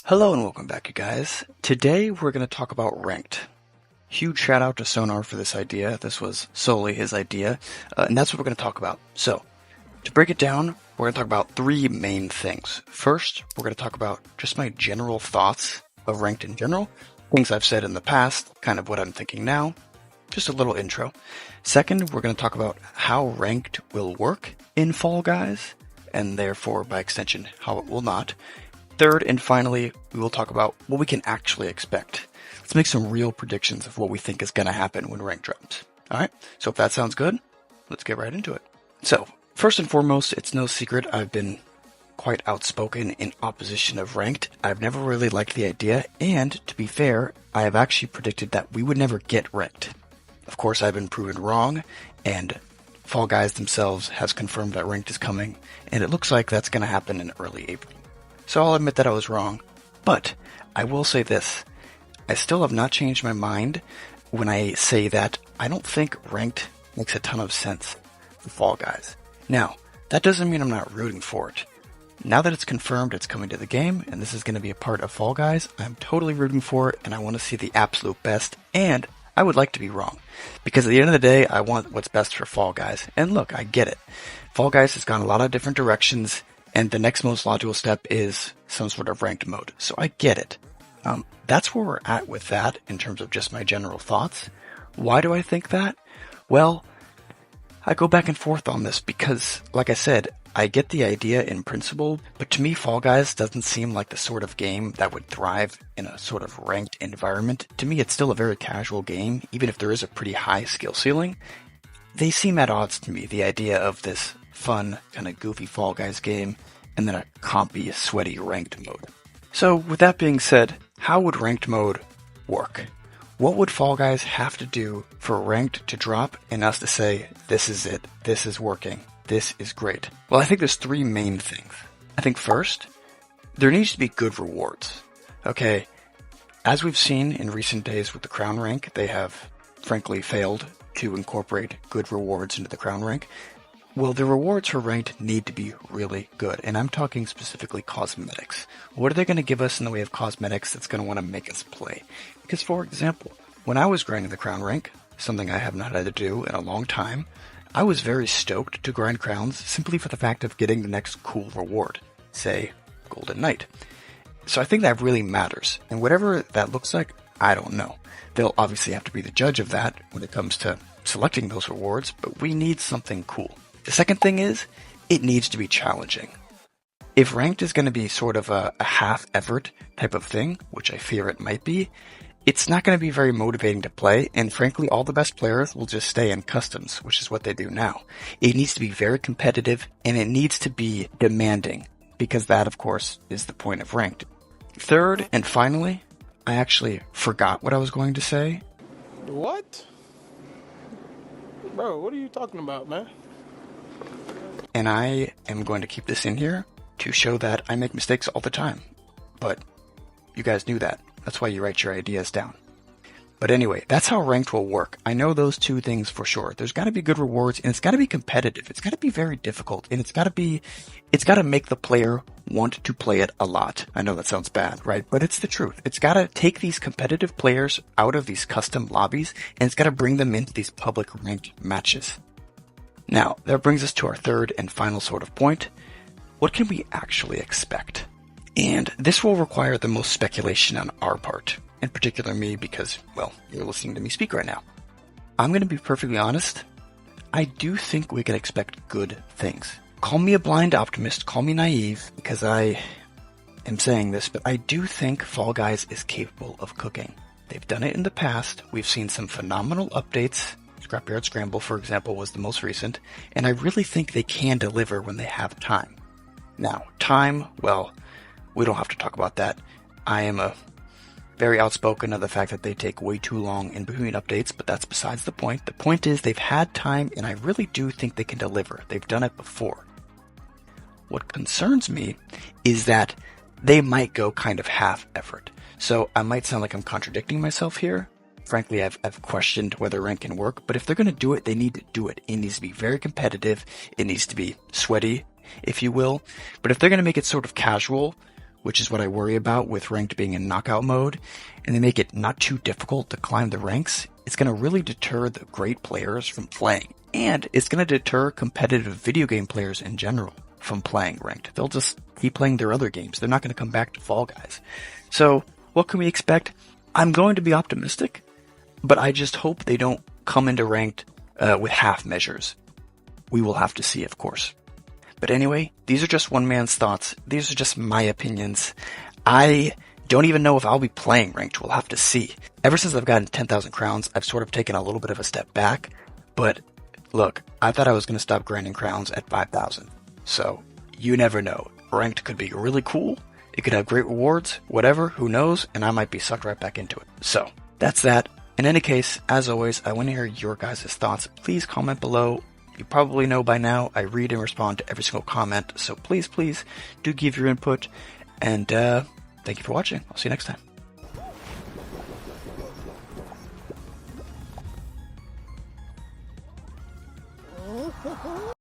Hello and welcome back, you guys. Today we're going to talk about ranked. Huge shout out to Sonar for this idea. This was solely his idea, and that's what we're going to talk about. So, to break it down, we're going to talk about three main things. First, we're going to talk about just my general thoughts of ranked in general, things I've said in the past, kind of what I'm thinking now, just a little intro. Second, we're going to talk about how ranked will work in Fall Guys, and therefore, by extension, how it will not. Third, and finally, we will talk about what we can actually expect. Let's make some real predictions of what we think is going to happen when rank drops. Alright, so if that sounds good, let's get right into it. So, first and foremost, it's no secret I've been quite outspoken in opposition of ranked. I've never really liked the idea, and to be fair, I have actually predicted that we would never get ranked. Of course, I've been proven wrong, and Fall Guys themselves has confirmed that ranked is coming, and it looks like that's going to happen in early April. So I'll admit that I was wrong, but I will say this. I still have not changed my mind when I say that I don't think ranked makes a ton of sense for Fall Guys. Now, that doesn't mean I'm not rooting for it. Now that it's confirmed it's coming to the game, and this is going to be a part of Fall Guys, I'm totally rooting for it, and I want to see the absolute best, and I would like to be wrong. Because at the end of the day, I want what's best for Fall Guys. And look, I get it. Fall Guys has gone a lot of different directions, and the next most logical step is some sort of ranked mode. So I get it. That's where we're at with that in terms of just my general thoughts. Why do I think that? Well, I go back and forth on this because, like I said, I get the idea in principle, but to me Fall Guys doesn't seem like the sort of game that would thrive in a sort of ranked environment. To me it's still a very casual game, even if there is a pretty high skill ceiling. They seem at odds to me, the idea of this fun, kind of goofy Fall Guys game, and then a compy, sweaty ranked mode. So, with that being said, how would ranked mode work? What would Fall Guys have to do for ranked to drop and us to say, this is it, this is working, this is great? Well, I think there's three main things. I think first, there needs to be good rewards. Okay, as we've seen in recent days with the Crown rank, they have frankly failed to incorporate good rewards into the Crown rank. Well, the rewards for ranked need to be really good, and I'm talking specifically cosmetics. What are they going to give us in the way of cosmetics that's going to want to make us play? Because, for example, when I was grinding the Crown rank, something I have not had to do in a long time, I was very stoked to grind crowns simply for the fact of getting the next cool reward, say, Golden Knight. So I think that really matters, and whatever that looks like, I don't know. They'll obviously have to be the judge of that when it comes to selecting those rewards, but we need something cool. The second thing is, it needs to be challenging. If ranked is going to be sort of a half-effort type of thing, which I fear it might be, it's not going to be very motivating to play, and frankly, all the best players will just stay in customs, which is what they do now. It needs to be very competitive, and it needs to be demanding, because that, of course, is the point of ranked. Third, and finally, I actually forgot what I was going to say. What? Bro, what are you talking about, man? And I am going to keep this in here to show that I make mistakes all the time. But you guys knew that. That's why you write your ideas down. But anyway, that's how ranked will work. I know those two things for sure. There's got to be good rewards, and it's got to be competitive. It's got to be very difficult, and it's got to make the player want to play it a lot. I know that sounds bad, right? But it's the truth. It's got to take these competitive players out of these custom lobbies, and it's got to bring them into these public ranked matches. Now, that brings us to our third and final sort of point. What can we actually expect? And this will require the most speculation on our part. In particular me, because, well, you're listening to me speak right now. I'm going to be perfectly honest. I do think we can expect good things. Call me a blind optimist, call me naive, because I am saying this, but I do think Fall Guys is capable of cooking. They've done it in the past. We've seen some phenomenal updates. Scrapyard Scramble, for example, was the most recent, and I really think they can deliver when they have time. Now, time, well, we don't have to talk about that. I am very outspoken of the fact that they take way too long in between updates, but that's besides the point. The point is they've had time, and I really do think they can deliver. They've done it before. What concerns me is that they might go kind of half-effort. So I might sound like I'm contradicting myself here. Frankly, I've questioned whether rank can work, but if they're going to do it, they need to do it. It needs to be very competitive. It needs to be sweaty, if you will. But if they're going to make it sort of casual, which is what I worry about with ranked being in knockout mode, and they make it not too difficult to climb the ranks, it's going to really deter the great players from playing. And it's going to deter competitive video game players in general from playing ranked. They'll just keep playing their other games. They're not going to come back to Fall Guys. So, what can we expect? I'm going to be optimistic, but I just hope they don't come into ranked with half measures. We will have to see, of course. But anyway, these are just one man's thoughts. These are just my opinions. I don't even know if I'll be playing ranked. We'll have to see. Ever since I've gotten 10,000 crowns, I've sort of taken a little bit of a step back. But look, I thought I was going to stop grinding crowns at 5,000. So you never know. Ranked could be really cool. It could have great rewards, whatever, who knows, and I might be sucked right back into it. So that's that. In any case, as always, I want to hear your guys' thoughts. Please comment below. You probably know by now I read and respond to every single comment, so please do give your input, and thank you for watching. I'll see you next time.